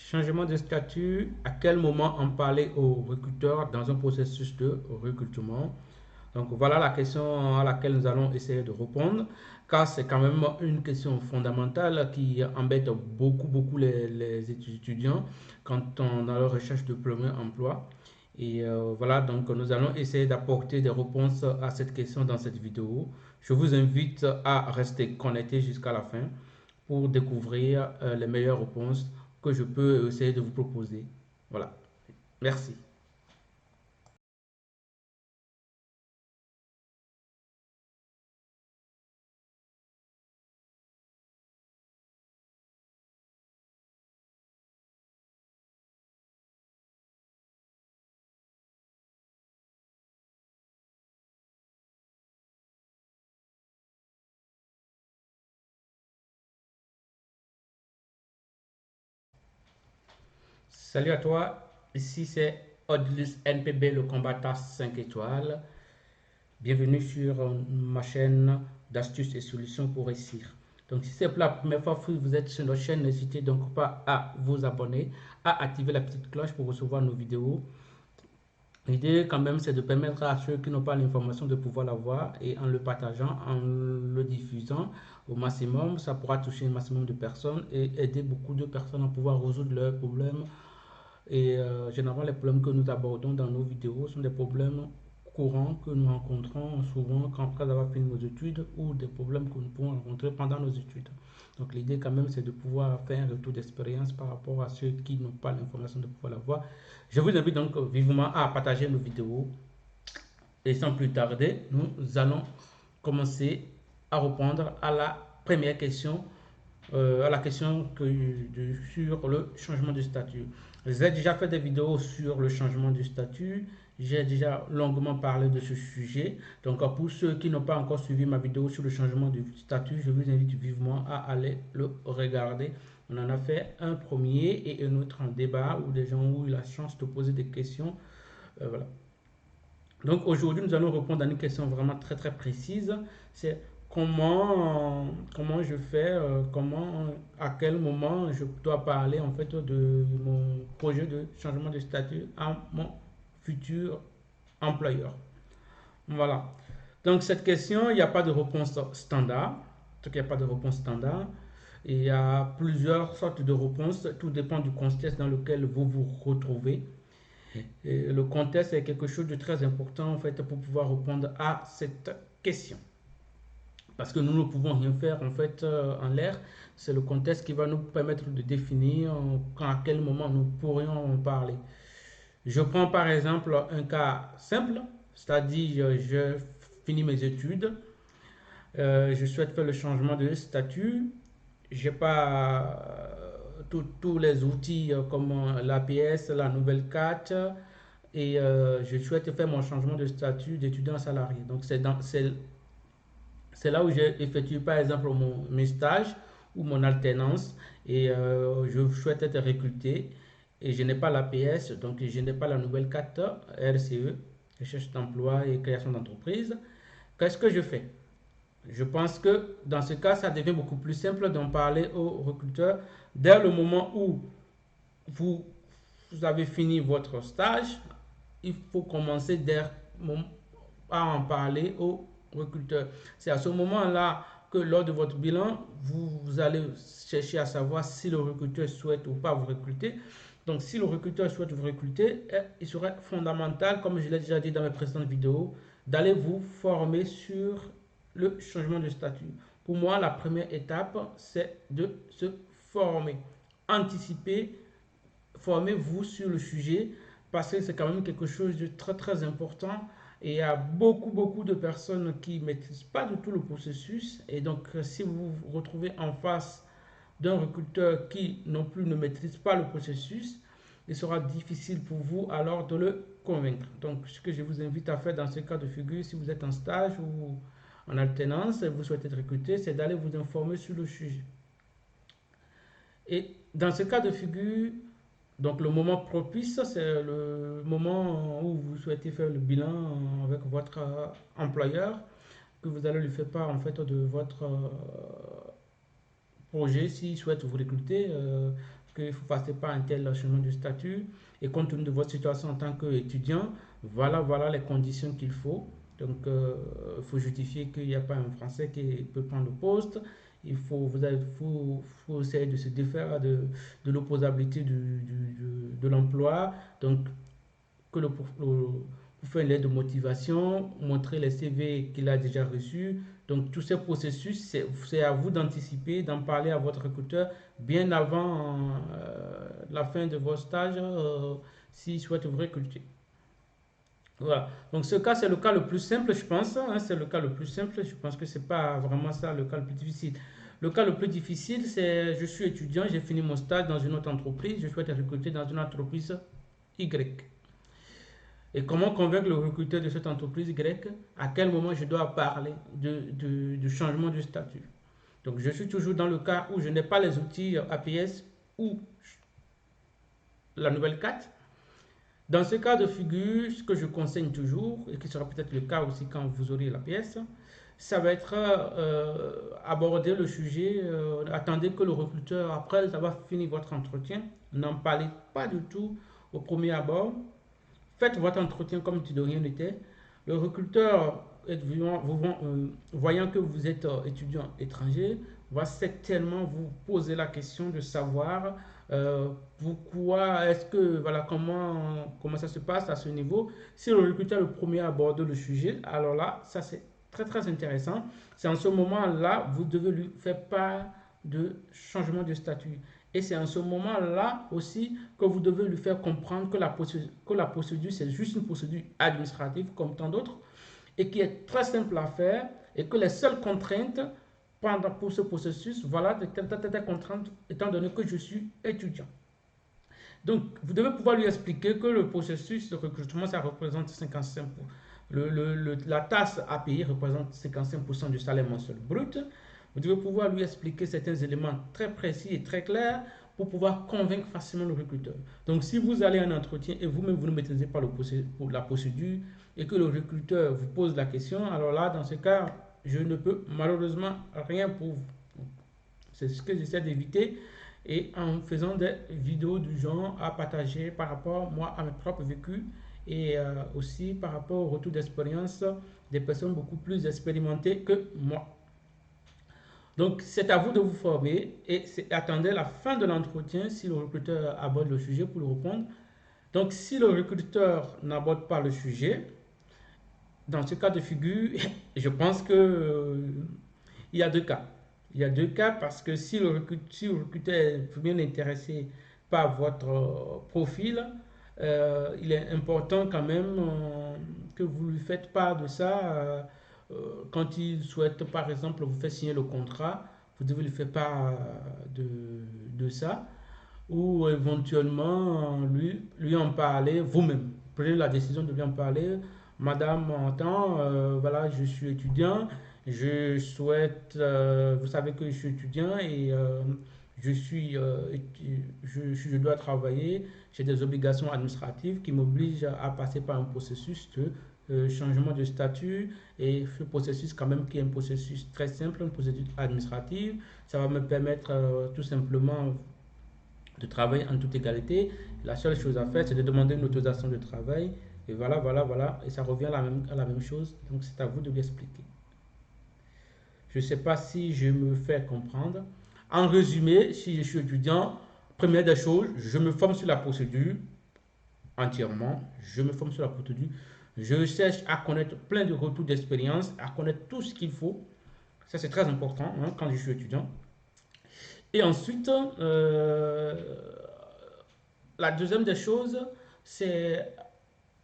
Changement de statut, à quel moment en parler au recruteur dans un processus de recrutement? Donc voilà la question à laquelle nous allons essayer de répondre, car c'est quand même une question fondamentale qui embête beaucoup les étudiants quand on dans leur recherche de premier emploi. Et voilà, donc nous allons essayer d'apporter des réponses à cette question dans cette vidéo. Je vous invite à rester connecté jusqu'à la fin pour découvrir les meilleures réponses que je peux essayer de vous proposer. Voilà, merci. Salut à toi, ici c'est Odilus NPB, le combattant 5 étoiles. Bienvenue sur ma chaîne d'astuces et solutions pour réussir. Donc si c'est pour la première fois que vous êtes sur notre chaîne, n'hésitez donc pas à vous abonner, à activer la petite cloche pour recevoir nos vidéos. L'idée quand même c'est de permettre à ceux qui n'ont pas l'information de pouvoir la voir et en le partageant, en le diffusant au maximum, ça pourra toucher un maximum de personnes et aider beaucoup de personnes à pouvoir résoudre leurs problèmes. Et généralement, les problèmes que nous abordons dans nos vidéos sont des problèmes courants que nous rencontrons souvent quand après avoir fini nos études ou des problèmes que nous pouvons rencontrer pendant nos études. Donc l'idée quand même c'est de pouvoir faire un retour d'expérience par rapport à ceux qui n'ont pas l'information de pouvoir l'avoir. Je vous invite donc vivement à partager nos vidéos et sans plus tarder, nous allons commencer à répondre à la première question à la question sur le changement de statut. J'ai déjà fait des vidéos sur le changement de statut. J'ai déjà longuement parlé de ce sujet. Donc, pour ceux qui n'ont pas encore suivi ma vidéo sur le changement de statut, je vous invite vivement à aller le regarder. On en a fait un premier et un autre en débat où des gens ont eu la chance de poser des questions. Voilà. Donc aujourd'hui, nous allons répondre à une question vraiment très précise. C'est comment je fais, à quel moment je dois parler en fait de mon projet de changement de statut à mon futur employeur. Voilà. Donc cette question, il n'y a pas de réponse standard. Donc il n'y a pas de réponse standard. Il y a plusieurs sortes de réponses. Tout dépend du contexte dans lequel vous vous retrouvez. Et le contexte est quelque chose de très important en fait pour pouvoir répondre à cette question. Parce que nous ne pouvons rien faire en fait en l'air. C'est le contexte qui va nous permettre de définir à quel moment nous pourrions en parler. Je prends par exemple un cas simple, c'est-à-dire je finis mes études, je souhaite faire le changement de statut, j'ai pas tous les outils comme l'APS, la nouvelle carte, et je souhaite faire mon changement de statut d'étudiant salarié. Donc c'est là où j'ai effectué par exemple mes stages ou mon alternance et je souhaite être recruté et je n'ai pas l'APS, donc je n'ai pas la nouvelle carte RCE, recherche d'emploi et création d'entreprise. Qu'est-ce que je fais? Je pense que dans ce cas, ça devient beaucoup plus simple d'en parler aux recruteurs dès le moment où vous, vous avez fini votre stage. Il faut commencer à en parler aux recruteurs. C'est à ce moment-là que lors de votre bilan, vous allez chercher à savoir si le recruteur souhaite ou pas vous recruter. Donc, si le recruteur souhaite vous recruter, il serait fondamental, comme je l'ai déjà dit dans mes précédentes vidéos, d'aller vous former sur le changement de statut. Pour moi, la première étape, c'est de se former, anticiper, formez-vous sur le sujet parce que c'est quand même quelque chose de très important et il y a beaucoup de personnes qui ne maîtrisent pas du tout le processus et donc si vous vous retrouvez en face d'un recruteur qui non plus ne maîtrise pas le processus, il sera difficile pour vous alors de le convaincre. Donc ce que je vous invite à faire dans ce cas de figure, si vous êtes en stage ou en alternance et vous souhaitez être recruté, c'est d'aller vous informer sur le sujet. Et dans ce cas de figure, donc le moment propice, c'est le moment où vous souhaitez faire le bilan avec votre employeur, que vous allez lui faire part en fait de votre projet s'il souhaite vous recruter. qu'il faut passer par un tel changement de statut et compte tenu de votre situation en tant qu'étudiant, voilà les conditions qu'il faut. Donc, il faut justifier qu'il n'y a pas un Français qui peut prendre le poste. Faut essayer de se défaire de l'opposabilité de l'emploi. Donc, que pour faire une lettre de motivation, montrer les CV qu'il a déjà reçus. Donc, tous ces processus, c'est à vous d'anticiper, d'en parler à votre recruteur bien avant la fin de votre stage s'il souhaite vous recruter. Voilà. Donc, ce cas, c'est le cas le plus simple, je pense, hein, c'est le cas le plus simple. Je pense que c'est pas vraiment ça le cas le plus difficile. Le cas le plus difficile, c'est je suis étudiant, j'ai fini mon stage dans une autre entreprise, je souhaite être recruté dans une entreprise Y. Et comment convaincre le recruteur de cette entreprise Y? À quel moment je dois parler du changement de statut? Donc, je suis toujours dans le cas où je n'ai pas les outils APS ou la nouvelle carte. Dans ce cas de figure, ce que je conseille toujours, et qui sera peut-être le cas aussi quand vous aurez la pièce, ça va être aborder le sujet, attendez que le recruteur, après avoir fini votre entretien, n'en parlez pas du tout au premier abord. Faites votre entretien comme si de rien n'était. Le recruteur, voyant que vous êtes étudiant étranger, va certainement vous poser la question de savoir pourquoi est-ce que, voilà, comment ça se passe à ce niveau. Si le recruteur est le premier à aborder le sujet, alors là, ça c'est très très intéressant. C'est en ce moment-là, vous devez lui faire part de changement de statut. Et c'est en ce moment-là aussi que vous devez lui faire comprendre que la procédure c'est juste une procédure administrative comme tant d'autres et qui est très simple à faire et que les seules contraintes pour ce processus, voilà, de telle contrainte étant donné que je suis étudiant. Donc, vous devez pouvoir lui expliquer que le processus de recrutement, ça représente 55%. La taxe à payer représente 55% du salaire mensuel brut. Vous devez pouvoir lui expliquer certains éléments très précis et très clairs pour pouvoir convaincre facilement le recruteur. Donc, si vous allez à un entretien et vous-même vous ne maîtrisez pas la procédure et que le recruteur vous pose la question, alors là, dans ce cas, je ne peux malheureusement rien pour vous. C'est ce que j'essaie d'éviter et en faisant des vidéos du genre à partager par rapport moi à mes propres vécus et aussi par rapport au retour d'expérience des personnes beaucoup plus expérimentées que moi. Donc c'est à vous de vous former et attendez la fin de l'entretien si le recruteur aborde le sujet pour le répondre. Donc si le recruteur n'aborde pas le sujet, dans ce cas de figure, je pense que il y a deux cas. Il y a deux cas parce que si le recruteur est bien intéressé par votre profil, il est important quand même que vous lui faites part de ça. Quand il souhaite, par exemple, vous faire signer le contrat, vous devez lui faire part de ça. Ou éventuellement lui en parler vous-même. Prenez la décision de lui en parler. Madame, entend, voilà, je suis étudiant, je souhaite, vous savez que je suis étudiant et je dois travailler, j'ai des obligations administratives qui m'obligent à passer par un processus de changement de statut et ce processus quand même qui est un processus très simple, un processus administratif, ça va me permettre tout simplement de travailler en toute égalité. La seule chose à faire, c'est de demander une autorisation de travail. Et voilà. Et ça revient à la même chose. Donc, c'est à vous de lui expliquer. Je ne sais pas si je me fais comprendre. En résumé, si je suis étudiant, première des choses, je me forme sur la procédure entièrement. Je me forme sur la procédure. Je cherche à connaître plein de retours d'expérience, à connaître tout ce qu'il faut. Ça, c'est très important hein, quand je suis étudiant. Et ensuite, la deuxième des choses, c'est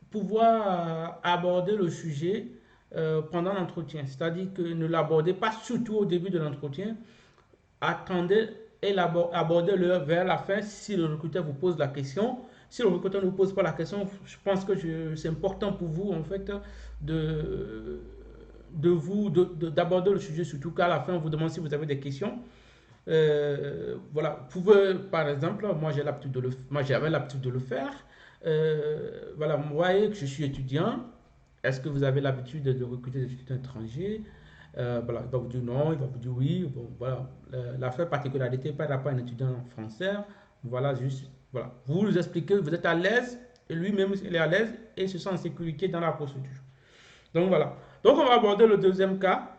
pouvoir aborder le sujet pendant l'entretien. C'est-à-dire que ne l'abordez pas surtout au début de l'entretien. Attendez et abordez-le vers la fin si le recruteur vous pose la question. Si le recruteur ne vous pose pas la question, je pense que c'est important pour vous en fait de d'aborder le sujet, surtout qu'à la fin on vous demande si vous avez des questions. Voilà, vous pouvez, par exemple, moi j'avais l'habitude de le faire. Voilà, vous voyez que je suis étudiant. Est-ce que vous avez l'habitude de recruter des étudiants étrangers? Voilà, il va vous dire non, il va vous dire oui. Bon, voilà, la seule particularité par rapport à un étudiant français, Voilà, juste, voilà. Vous lui expliquez, vous êtes à l'aise, et lui-même, il est à l'aise, et il se sent en sécurité dans la procédure. Donc voilà. Donc on va aborder le deuxième cas.